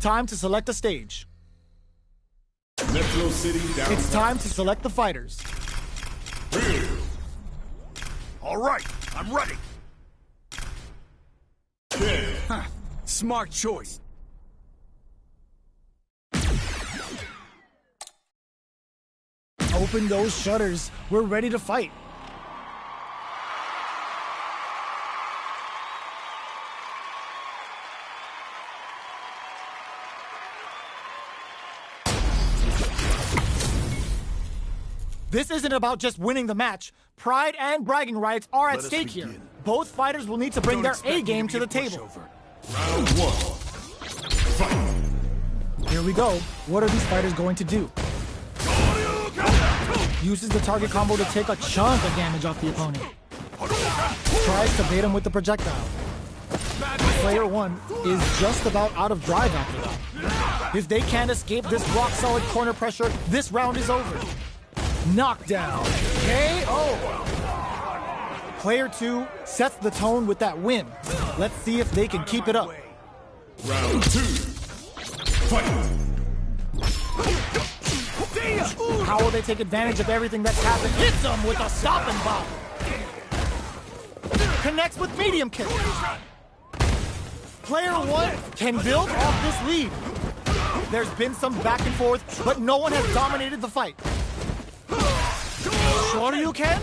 Time to select a stage. Metro City down. It's time to select the fighters. All right, I'm ready. Huh. Smart choice. Open those shutters. We're ready to fight. This isn't about just winning the match. Pride and bragging rights are at stake here. Both fighters will need to bring their A game to the table. Round one. Fight. Here we go. What are these fighters going to do? Uses the target combo to take a chunk of damage off the opponent. Tries to bait him with the projectile. Player one is just about out of drive after that. If they can't escape this rock-solid corner pressure, this round is over. Knockdown. KO. Player two sets the tone with that win. Let's see if they can keep it up. Round two. Fight. How will they take advantage of everything that's happened? Hits them with a stop and bomb. Connects with medium kick. Player one can build off this lead. There's been some back and forth, but no one has dominated the fight. Shoryuken?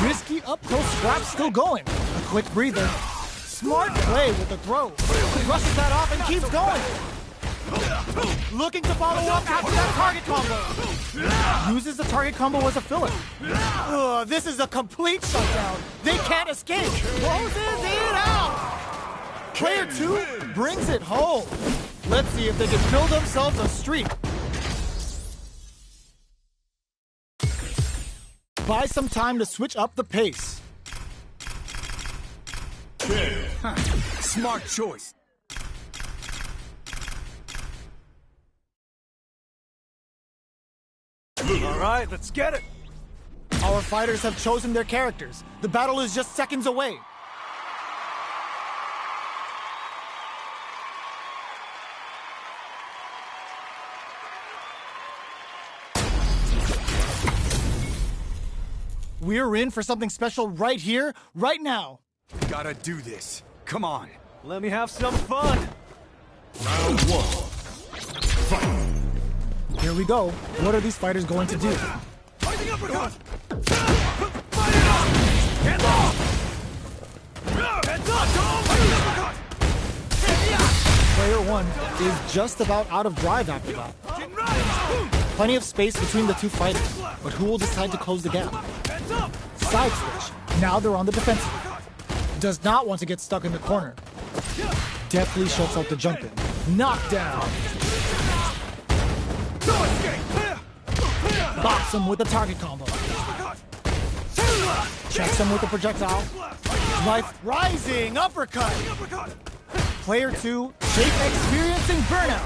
Risky up-close scrap still going. A quick breather. Smart play with the throw. Brushes that off and keeps going. Looking to follow up after that target combo. Uses the target combo as a filler. This is a complete shutdown. They can't escape. Closes it out. Player two brings it home. Let's see if they can build themselves a streak. Buy some time to switch up the pace. Smart choice. All right, let's get it. Our fighters have chosen their characters. The battle is just seconds away. We're in for something special right here, right now. Gotta do this. Come on. Let me have some fun. Round one. Fight. Here we go. What are these fighters going to do? Uppercut. Player one is just about out of drive after that. Plenty of space between the two fighters, but who will decide to close the gap? Side switch. Now they're on the defensive. Does not want to get stuck in the corner. Deftly shuts out the jump in. Knockdown. Box him with the target combo. Checks him with the projectile. Life rising uppercut. Player two, Jake experiencing burnout.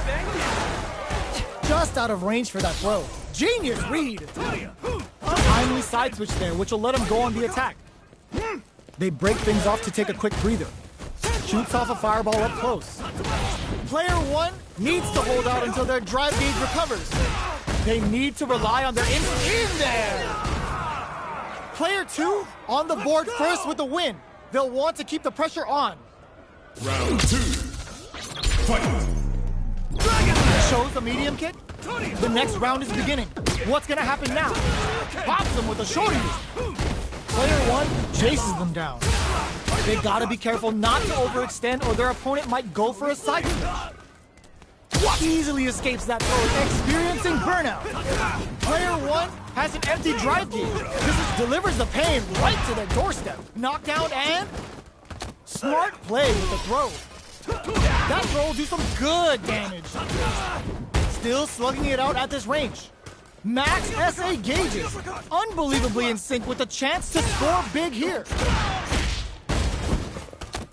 Just out of range for that throw. Genius read. Timely side switch there, which will let him go on the attack. They break things off to take a quick breather. Shoots off a fireball up close. Player one needs to hold out until their drive gauge recovers. They need to rely on their in there. Player two on the board first with the win. They'll want to keep the pressure on. Round two. Fight. Shows the medium kick. The next round is beginning. What's gonna happen now? Pops them with a shorty. Player one chases them down. They gotta be careful not to overextend or their opponent might go for a side switch. Easily escapes that throw, experiencing burnout. Player one has an empty drive gauge. This delivers the pain right to their doorstep. Knockdown and smart play with the throw. That throw will do some good damage. Still slugging it out at this range. Max SA gauges. Unbelievably in sync with the chance to score big here.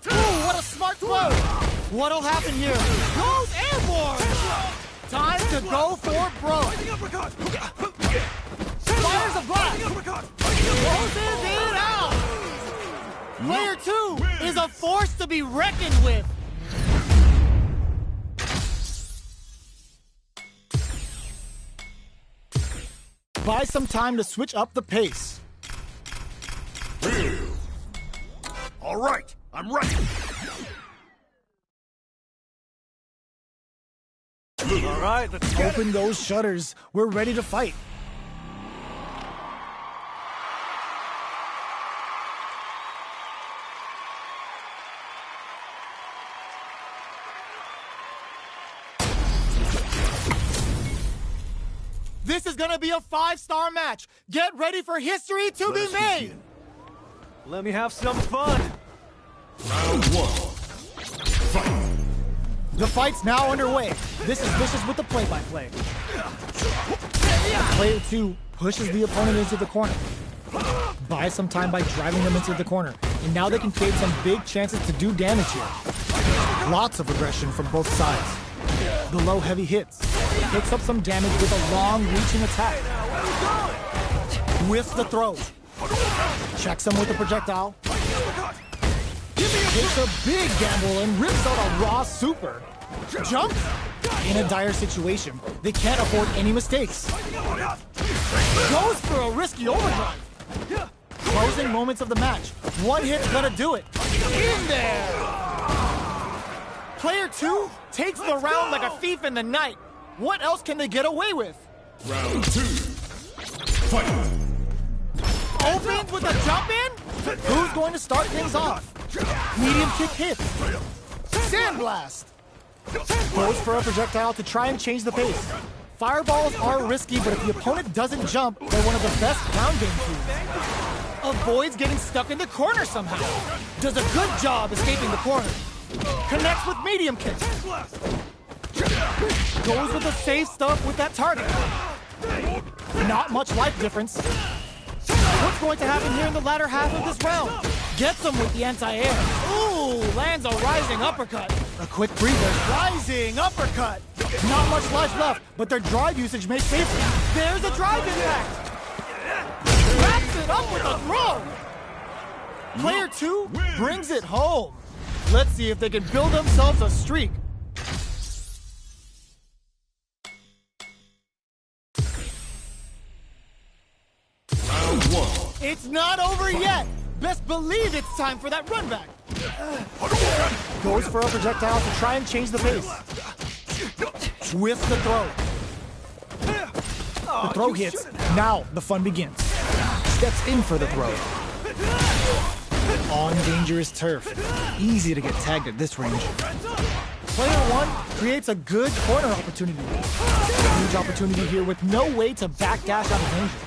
Ooh, what a smart throw. What'll happen here? Goes airborne. Time to go for broke. Fires a blast. Closes it out. Player 2 is a force to be reckoned with. Buy some time to switch up the pace. All right, I'm ready. All right, let's Open those shutters. We're ready to fight. This is gonna be a 5-star match. Get ready for history to be made. Let me have some fun. Round 1. Fight. The fight's now underway. This is Vicious with the play-by-play. Player 2 pushes the opponent into the corner. Buys some time by driving them into the corner. And now they can create some big chances to do damage here. Lots of aggression from both sides. The low heavy hits. Picks up some damage with a long reaching attack. Whiffs the throw. Checks him with a projectile. Takes a big gamble and rips out a raw super. Jumps. In a dire situation, they can't afford any mistakes. Goes for a risky overdrive. Closing moments of the match. One hit's gonna do it. In there! Player 2 takes the round like a thief in the night. What else can they get away with? Round 2. Fight. Opens with a jump in? Who's going to start things off? Medium kick hits. Sandblast. Goes for a projectile to try and change the pace. Fireballs are risky, but if the opponent doesn't jump, they're one of the best ground game tools. Avoids getting stuck in the corner somehow. Does a good job escaping the corner. Connects with medium kick. Goes with the safe stuff with that target. Not much life difference. What's going to happen here in the latter half of this round? Gets him with the anti-air. Ooh, lands a rising uppercut. A quick breather. Rising uppercut. Not much life left, but their drive usage may save them. There's a drive impact. Wraps it up with a throw. Player 2 brings it home. Let's see if they can build themselves a streak. Round 1. It's not over yet. Best believe it's time for that run back. Goes for a projectile to try and change the pace. Whiffs the throw. The throw hits. Now the fun begins. Steps in for the throw. On dangerous turf. Easy to get tagged at this range. Player 1 creates a good corner opportunity. Huge opportunity here with no way to backdash out of danger.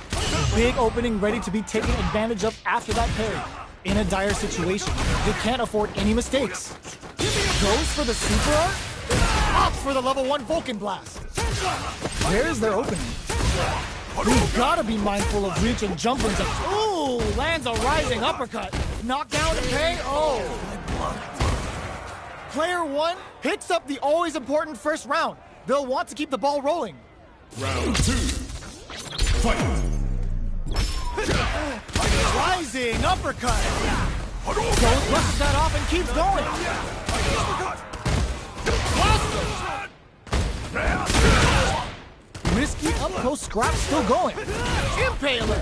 Big opening ready to be taken advantage of after that parry. In a dire situation, they can't afford any mistakes. Goes for the super art. Opts for the level 1 Vulcan blast. Where's their opening? We've gotta be mindful of reach and jumping. Ooh, lands a rising uppercut. Knockdown to pay. Oh. Player 1 picks up the always important first round. They'll want to keep the ball rolling. Round 2. Fight. Rising uppercut. Goes, brushes that off and keeps going. Risky up close scrap still going. Impaler.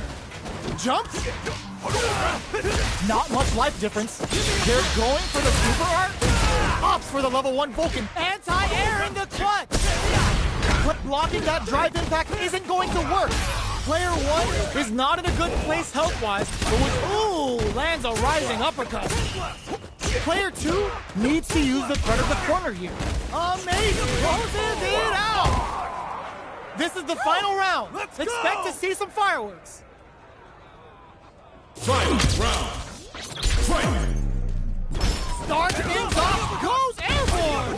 Jumps. Not much life difference. They're going for the super art. Opts for the level 1 Vulcan. Anti-air in the clutch. But blocking that drive impact isn't going to work. Player 1 is not in a good place health-wise, but with, ooh, lands a rising uppercut. Player 2 needs to use the threat of the corner here. Amazing! Closes it out! This is the final round. Expect to see some fireworks. Final round. Fight. Starts things off, goes airborne!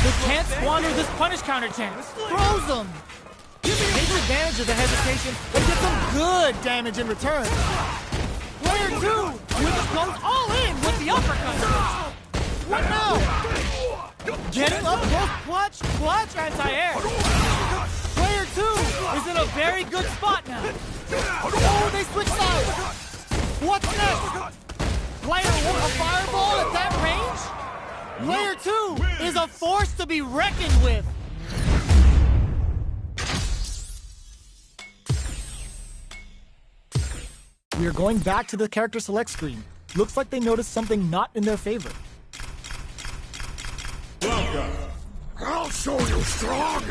They can't squander this punish counter chance. Throws them. Takes advantage of the hesitation and gets some good damage in return. Player 2 goes all in with the uppercut. What now? Getting up close, clutch, anti-air. Player 2 is in a very good spot now. Oh, they switch sides. What's next? Player 2 is a force to be reckoned with. We are going back to the character select screen. Looks like they noticed something not in their favor. Welcome. I'll show you strong!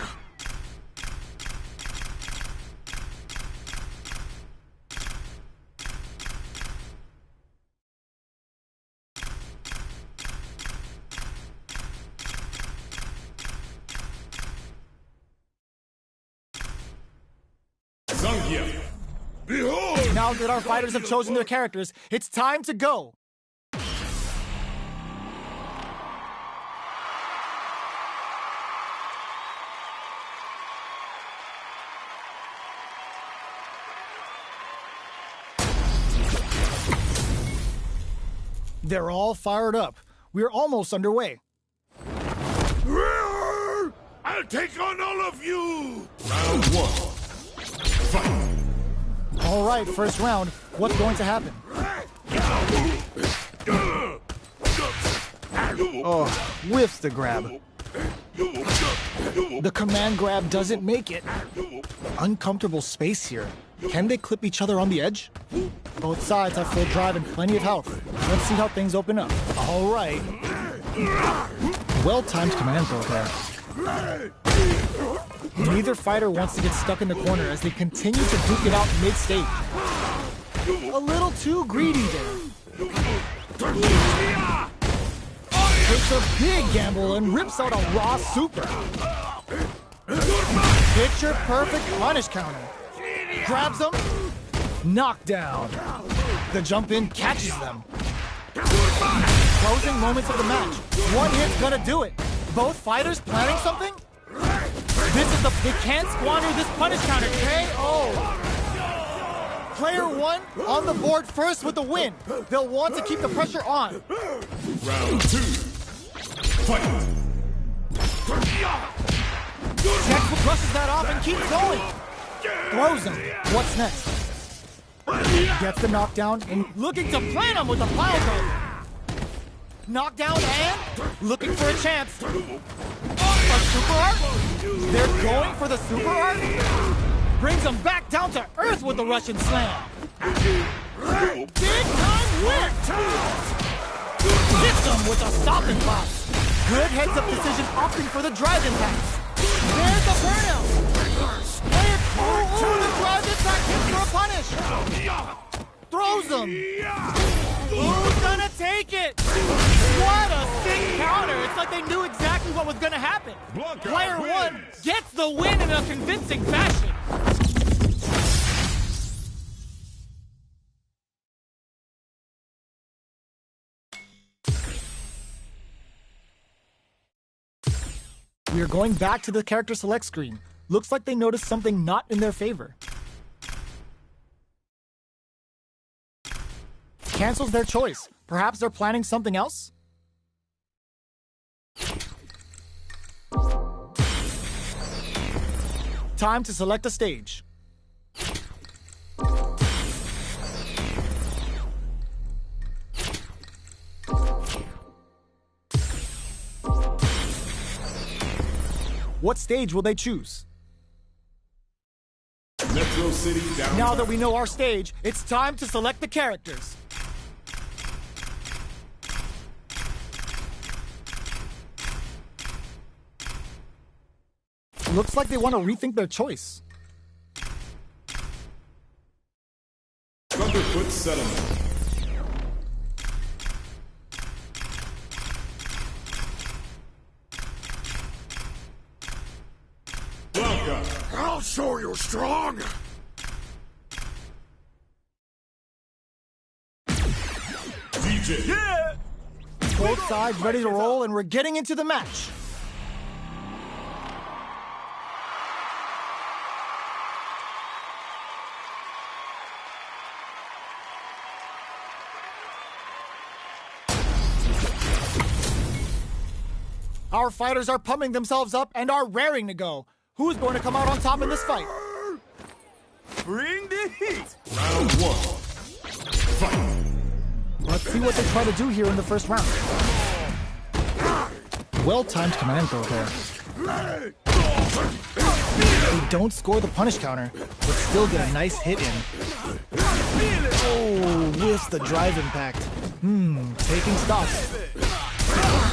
Behold! Now that our fighters have chosen their characters, it's time to go. They're all fired up. We're almost underway. I'll take on all of you! Round 1. Fight! All right, first round. What's going to happen? Oh, whiffs the grab. The command grab doesn't make it. Uncomfortable space here. Can they clip each other on the edge? Both sides have full drive and plenty of health. Let's see how things open up. All right. Well-timed command throw there. Neither fighter wants to get stuck in the corner as they continue to duke it out mid-stage. A little too greedy there. Takes a big gamble and rips out a raw super. Picture perfect punish counter. Grabs them. Knockdown. The jump in catches them. Closing moments of the match. One hit's gonna do it. Both fighters planning something? They can't squander this punish counter. KO. Player 1 on the board first with the win. They'll want to keep the pressure on. Round 2. Fight! Textbook brushes that off and keeps going. Throws him. What's next? Gets the knockdown and looking to plant him with a pile driver. Knockdown and looking for a chance. A super art? They're going for the super art? Brings him back down to earth with the Russian slam. Big time whip! Hits him with a stopping block. Good heads-up decision opting for the drive impact. There's the burnout. Player 2, the drive impact hits for a punish. Throws him. Who's gonna take it? What a sick counter. It's like they knew exactly what was gonna happen. Player 1 gets the win in a convincing fashion. We are going back to the character select screen. Looks like they noticed something not in their favor. Cancels their choice. Perhaps they're planning something else? Time to select a stage. What stage will they choose? Metro City downtown. Now that we know our stage, it's time to select the characters. Looks like they want to rethink their choice. Thunderfoot Settlement. Welcome. I'll show you strong! DJ. Yeah! Both sides ready to roll, and we're getting into the match. Our fighters are pumping themselves up and are raring to go. Who's going to come out on top in this fight? Bring the heat! Round 1. Fight! Let's see what they try to do here in the first round. Well-timed command throw there. They don't score the punish counter, but still get a nice hit in. Oh, whiffs the drive impact. Taking stock.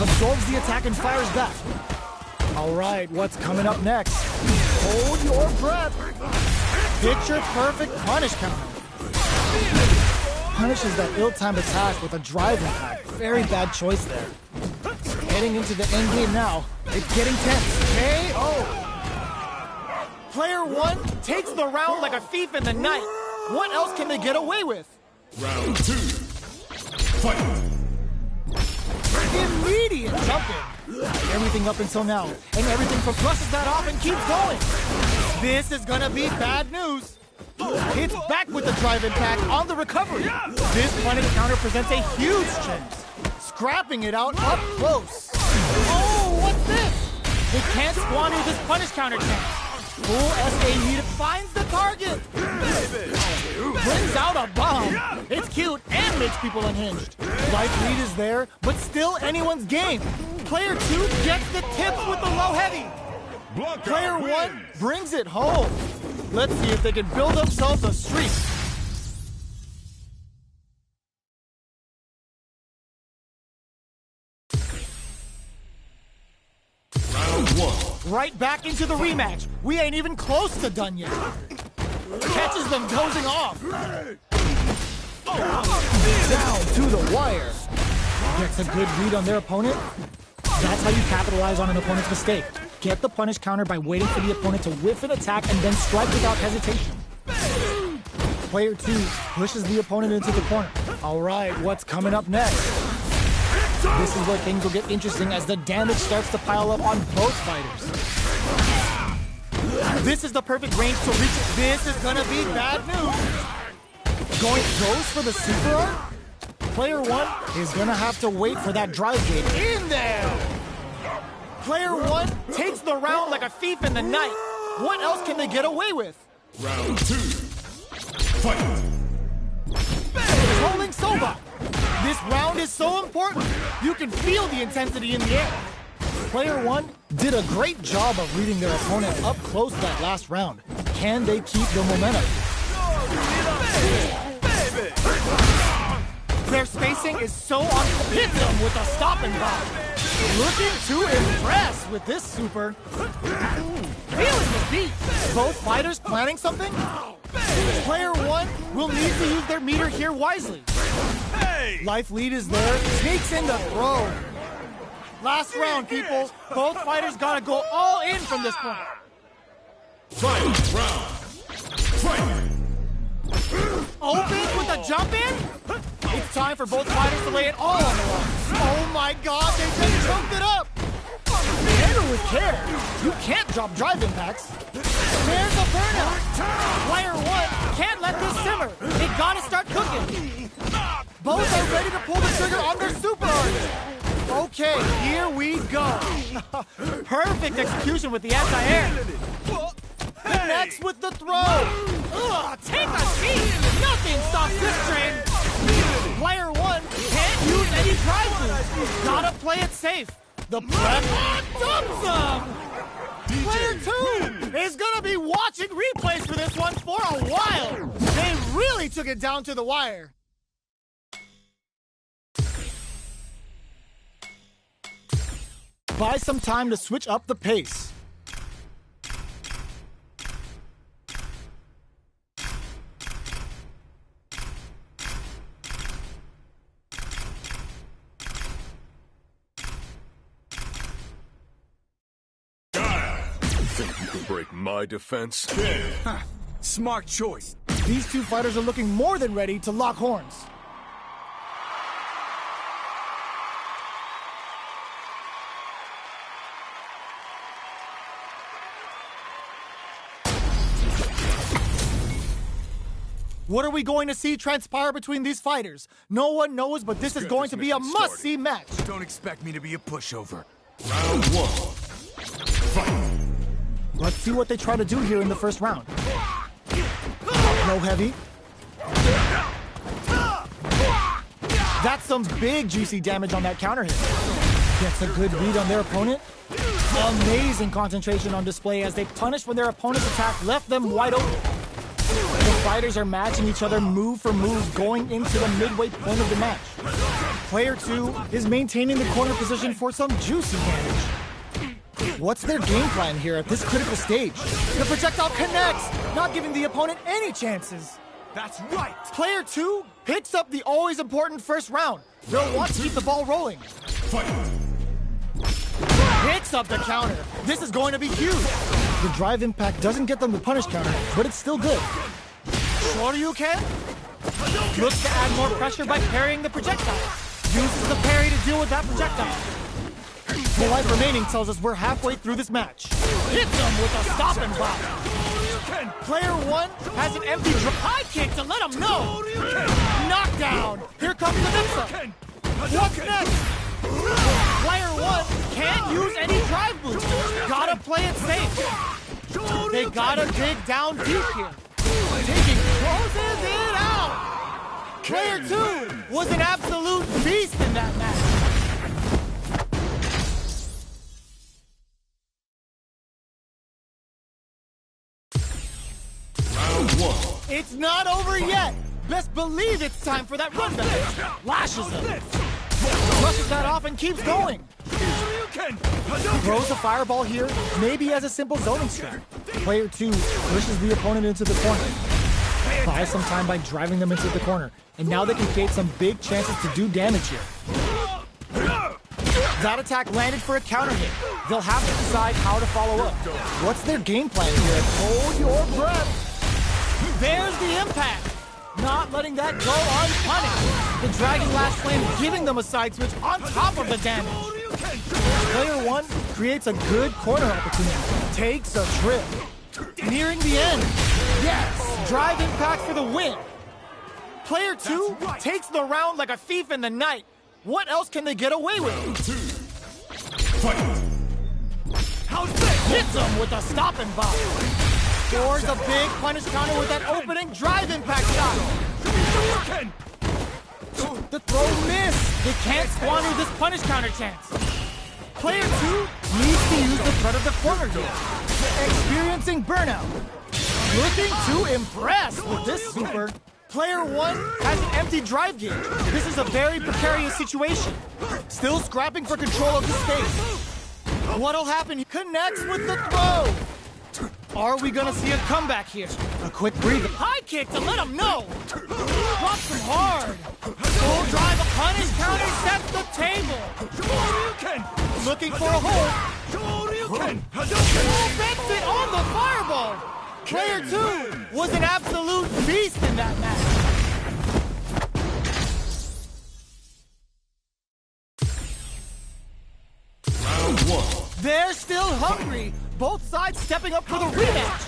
Absorbs the attack and fires back. All right, what's coming up next? Hold your breath. Picture perfect punish counter. Punishes that ill-timed attack with a drive impact. Very bad choice there. Heading into the end game now. It's getting tense. KO. Player 1 takes the round like a thief in the night. What else can they get away with? Round 2. Fight. Immediate jumping. Everything up until now. And everything flushes that off and keeps going. This is gonna be bad news. Hits back with the drive impact on the recovery. This punish counter presents a huge chance. Scrapping it out up close. Oh, what's this? They can't squander this punish counter chance. Full SA lead finds the target. Brings out a bomb. It's cute and makes people unhinged. Life lead is there, but still anyone's game. Player 2 gets the tips with the low heavy. Player 1 brings it home. Let's see if they can build themselves a streak. Round 1. Right back into the rematch. We ain't even close to done yet. Catches them dozing off. Down to the wire. Gets a good read on their opponent. That's how you capitalize on an opponent's mistake. Get the punish counter by waiting for the opponent to whiff an attack and then strike without hesitation. Player 2 pushes the opponent into the corner. All right, what's coming up next? This is where things will get interesting as the damage starts to pile up on both fighters. This is the perfect range to reach it. This is gonna be bad news. Goes for the super art? Player 1 is gonna have to wait for that drive gate in there. Player 1 takes the round like a thief in the night. What else can they get away with? Round 2. Fight. Controlling Soba. This round is so important. You can feel the intensity in the air. Player 1 did a great job of reading their opponent up close that last round. Can they keep the momentum? Their spacing is so on. Hit them with a stop and block. Looking to impress with this super. Feeling the beat. Both fighters planning something? Player 1 will need to use their meter here wisely. Life lead is there. Sneaks in the throw. Last round, people. Both fighters gotta go all in from this point. Fight. Round. Fight. Open with a jump in? It's time for both fighters to lay it all on the line. Oh my god, they just choked it up! Handle with care. You can't drop drive impacts. There's a burnout. Player 1 can't let this simmer. They gotta start cooking. Both are ready to pull the trigger on their super art. Okay, here we go. Perfect execution with the anti-air. Connects with the throw. Ugh, take a seat. Nothing stops this train. Player 1 can't use any drive-throughs. Gotta play it safe. The prep dumps them. Player 2 is gonna be watching replays for this one for a while. They really took it down to the wire. Buy some time to switch up the pace. Think you can break my defense? Smart choice. These two fighters are looking more than ready to lock horns. What are we going to see transpire between these fighters? No one knows, but this is going to be a must-see match. Don't expect me to be a pushover. Round 1. Fight. Let's see what they try to do here in the first round. No heavy. That's some big juicy damage on that counter hit. Gets a good read on their opponent. Amazing concentration on display as they punish when their opponent's attack left them wide open. The fighters are matching each other move for move going into the midway point of the match. Player 2 is maintaining the corner position for some juicy damage. What's their game plan here at this critical stage? The projectile connects, not giving the opponent any chances. That's right! Player 2 picks up the always important first round. They'll want to keep the ball rolling. Fight! Picks up the counter. This is going to be huge. The drive impact doesn't get them the punish counter, but it's still good. Shoryuken looks to add more pressure by parrying the projectile. Uses the parry to deal with that projectile. The life remaining tells us we're halfway through this match. Hits him with a stop and block. Player 1 has an empty high kick to let him know. Knockdown. Here comes the mix-up. What's next? Player 1 can't use any drive boost. Gotta play it safe. They gotta dig down deep here. Taking closes it out. Player 2 was an absolute beast in that match. Round 1. It's not over yet. Best believe it's time for that run back. Lashes him. Brushes that off and keeps going. Throws a fireball here, maybe as a simple zoning strat. Player 2 pushes the opponent into the corner. Buys some time by driving them into the corner. And now they can create some big chances to do damage here. That attack landed for a counter hit. They'll have to decide how to follow up. What's their game plan here? Hold your breath. There's the impact. Not letting that go unpunished. The Dragon Lash Flame giving them a side switch on top of the damage. Player 1 creates a good corner opportunity. Takes a trip. Nearing the end. Yes! Drive impact for the win. Player 2 takes the round like a thief in the night. What else can they get away with? Round 2. Fight! How's this? Hits him with a stop and bop. Scores a big punish counter with that opening drive impact shot. The throw missed. They can't squander this punish counter chance. Player 2 needs to use the threat of the corner here. Experiencing burnout. Looking to impress with this super. Player 1 has an empty drive gauge. This is a very precarious situation. Still scrapping for control of the space. What'll happen? He connects with the throw. Are we gonna see a comeback here? A quick breather. High kick to let him know. Drops him hard. Full drive, a punish counter sets the table. Looking for a hold. Bends it on the fireball. Player 2 was an absolute beast in that match. Round 1. They're still hungry. Both sides stepping up for the rematch.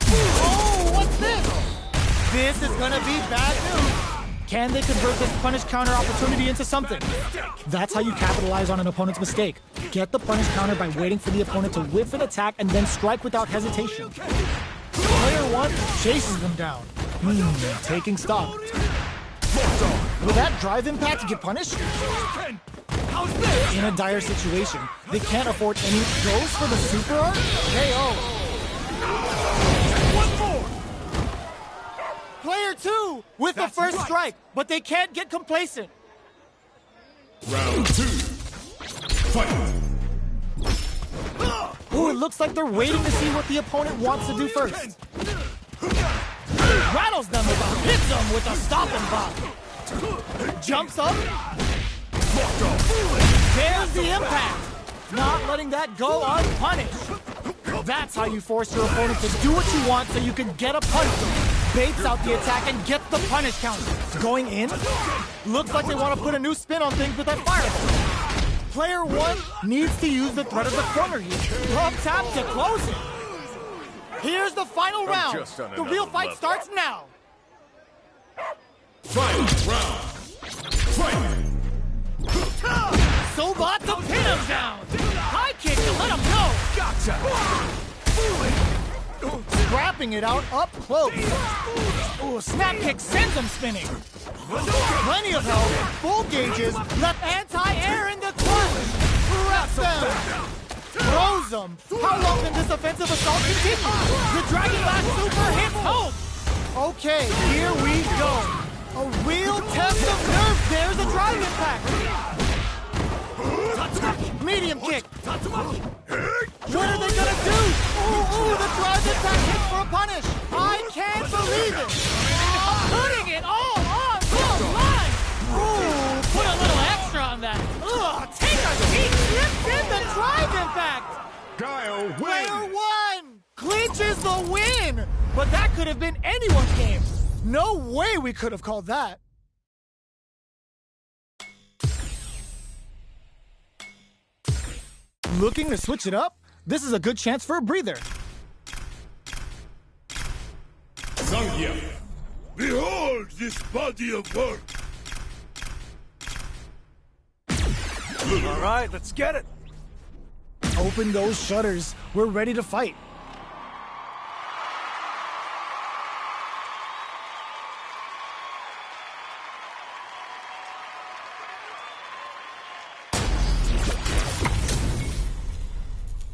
Oh, what's this? This is gonna be bad news. Can they convert this punish counter opportunity into something? That's how you capitalize on an opponent's mistake. Get the punish counter by waiting for the opponent to whiff an attack and then strike without hesitation. Player 1 chases them down. Taking stock. Will that drive impact get punished? In a dire situation, they can't afford any. Goes for the super art? KO. One more. Player 2 with the first strike, but they can't get complacent. Round 2. Fight! Ooh, it looks like they're waiting to see what the opponent wants to do first. Rattles them with a hits them with a stop and bop. Jumps up. There's the impact. Not letting that go unpunished. That's how you force your opponent to do what you want so you can get a punish. Baits out the attack and gets the punish counter. Going in? Looks like they want to put a new spin on things with that fireball. Player 1 needs to use the threat of the corner here. Up tap to close it. Here's the final round. The real fight starts now. Final round. Fight! Sobat to pin him down. High kick to let him know. Gotcha. Scrapping it out up close. Ooh, snap kick sends him spinning. Plenty of health, full gauges, left anti-air in the clutch. Hit them! Throws them! How long can this offensive assault continue? The Dragon Blast Super hits home! Okay, here we go. A real test of nerve. There's a drive impact. Medium kick. What are they gonna do? Ooh, the drive impact hits for a punish. I can't believe it. Putting it all on the line. Ooh, put a little extra on that. Ugh, take a seat. Slipped in the drive impact. Guile wins. Player one clinches the win. But that could have been anyone's game. No way we could have called that. Looking to switch it up? This is a good chance for a breather. Sangya. Behold this body of work. All right, let's get it. Open those shutters. We're ready to fight.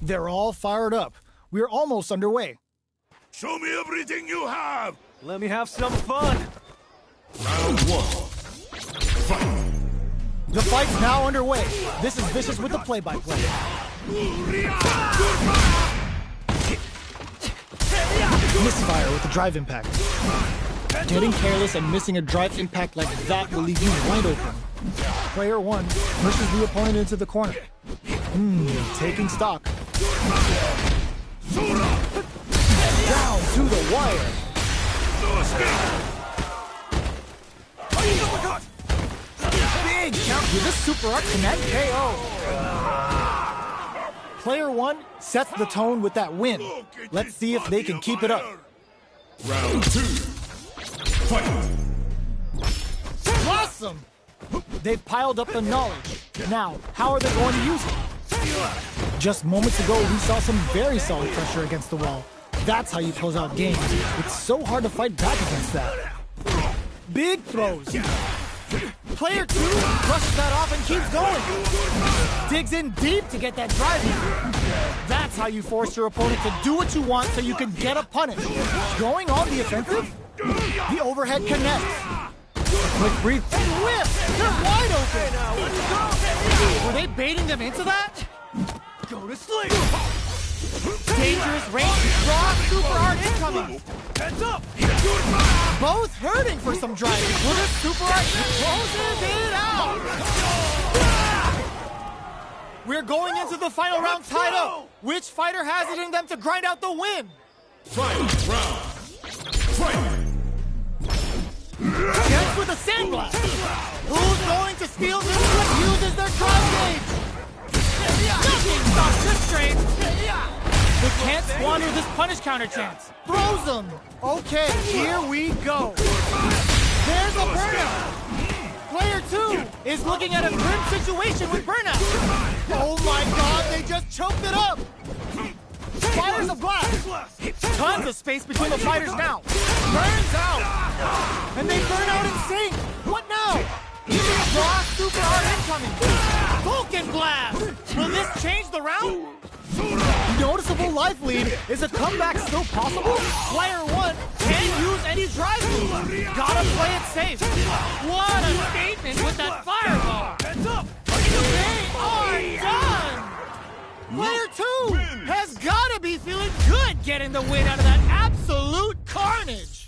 They're all fired up. We're almost underway. Show me everything you have. Let me have some fun. Round one. Fight. The fight's now underway. This is Vicious with the play-by-play. Misfire with the drive impact. Getting careless and missing a drive impact like that will leave you wide open. Player one pushes the opponent into the corner. Taking stock. Down to the wire. Big count with a super art connect KO. Player one sets the tone with that win. Let's see if they can keep it up. Round two. Fight. Awesome! They've piled up the knowledge. Now, how are they going to use it? Just moments ago, we saw some very solid pressure against the wall. That's how you close out games. It's so hard to fight back against that. Big throws. Player two brushes that off and keeps going. Digs in deep to get that drive in. That's how you force your opponent to do what you want so you can get a punish. Going on the offensive, the overhead connects. A quick breathe and whip! They're wide open! Were they baiting them into that? Go to sleep. Dangerous range draw, super hard incoming. Heads up. Both hurting for some driving. With a super hard closes it out. We're going into the final round tied up. Which fighter has it in them to grind out the win? Final round. Fight. Gets with a sandblast. Who's going to steal this one? Uses their drive gauge. Nothing stops this train. They can't squander this punish counter chance. Throws them. Okay, here we go. There's a burnout. Player two is looking at a grim situation with burnout. Oh my god, they just choked it up. Fires a blast. Tons of space between the fighters now. Burns out. And they burn out in sync. What now? Raw super hard incoming. Vulcan blast. Will this change the round? Noticeable life lead. Is a comeback still possible? Player one can't use any drive move. Gotta play it safe. What a statement with that fireball. Heads up. They are done. Player two has gotta be feeling good getting the win out of that absolute carnage.